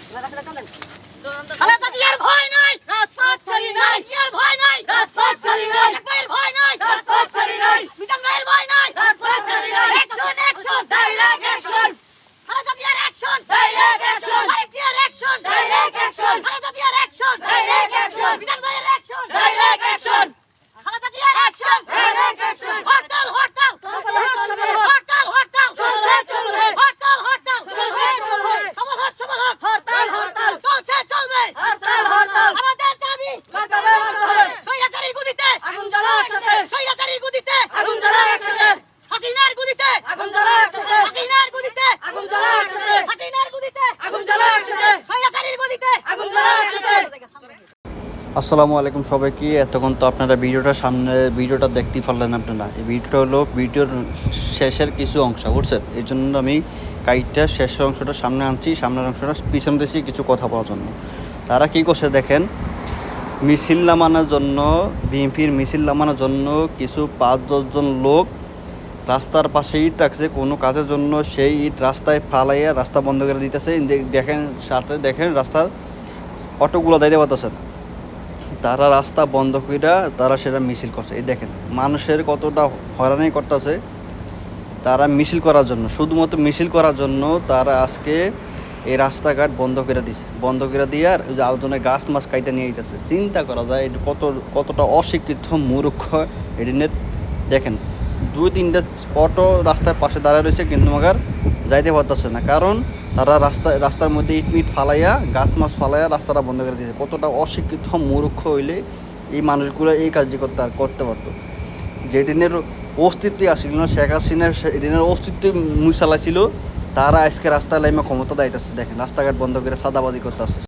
খালেদা জিয়ার ভয় নাই, রাজপথ ছাড়ি নাই। জিয়ার ভয় নাই, রাজপথ ছাড়ি নাই। ভাইয়ের ভয় নাই, রাজপথ ছাড়ি নাই। মিজান ভাইয়ের ভয় নাই, রাজপথ ছাড়ি নাই। Action, action, direct action. Khaleda জিয়ার অ্যাকশন, ডাইরেক্ট অ্যাকশন। তারেক জিয়ার অ্যাকশন, ডাইরেক্ট অ্যাকশন। খালেদা জিয়ার অ্যাকশন, ডাইরেক্ট অ্যাকশন। মিজান ভাইয়ের অ্যাকশন, ডাইরেক্ট অ্যাকশন। খালেদা জিয়ার action, direct action. Hartal, hartal, hartal, hartal, চলবে, হরতাল, হরতাল, সবল হোক, সবল হোক, হরতাল, হরতাল, চলছে, চলবে, হরতাল, হরতাল। আমাদের দাবি মাথাবে রাখতে হবে। স্বৈরাচারীর গুলিতে আগুন জ্বালাও একসাথে। স্বৈরাচারীর গুলিতে আগুন জ্বালাও একসাথে। হাসিনার গুলিতে আগুন জ্বালাও একসাথে। হাসিনার গুলিতে আগুন জ্বালাও একসাথে। হাসিনার গুলিতে আগুন জ্বালাও একসাথে। স্বৈরাচারীর গুলিতে আগুন জ্বালাও একসাথে। আসসালামু আলাইকুম সবাইকে। এতক্ষণ তো আপনারা ভিডিওটা দেখতেই পারলেন। আপনারা এই ভিডিওটা হলো ভিডিওর শেষের কিছু অংশ বুঝছেন, এই জন্য আমি কাইটটা শেষের অংশটা সামনে আনছি, সামনের অংশটা পিছনে দিয়েছি কিছু কথা বলার জন্য। তারা কী করছে দেখেন, মিছিল নামানোর জন্য, বিএনপির মিছিল নামানোর জন্য কিছু 5-10 জন লোক রাস্তার পাশে ইট রাখছে কোনো কাজের জন্য। সেই ইট রাস্তায় ফালাইয়া রাস্তা বন্ধ করে দিতেছে। দেখেন সাথে দেখেন রাস্তার অটোগুলো যাইতে পারতেছে না। তারা রাস্তা বন্ধ কইরা তারা সেটা মিছিল করছে। এই দেখেন মানুষের কতটা হয়রানি করতেছে তারা মিছিল করার জন্য, শুধুমাত্র মিছিল করার জন্য তারা আজকে এই রাস্তাঘাট বন্ধ করে দিছে। বন্ধ করে দিয়ে আর আরেকজনের গাছ মাছ কাইটা নিয়ে যেতেছে। চিন্তা করা যায় এটা কতটা অশিক্ষিত মূর্খ এদিনের। দেখেন 2-3টা অটো রাস্তার পাশে দাঁড়ায় রয়েছে কিন্তু মাগার যাইতে পারতেছে না, কারণ তারা রাস্তার মধ্যে ইট ফালাইয়া গাছ মাছ ফালাইয়া রাস্তাটা বন্ধ করে দিয়েছে। কতটা অশিক্ষিত মূর্খ হইলে এই মানুষগুলো এই কাজটি করতে পারতো। যেদিনের অস্তিত্ব আসছিল না, শেখ হাসিনার এদিনের অস্তিত্ব মুছালা ছিল, তারা আজকে রাস্তায় লাইমা ক্ষমতা দাইতেছে। দেখেন রাস্তাঘাট বন্ধ করে সাদাবাজি করতেছে।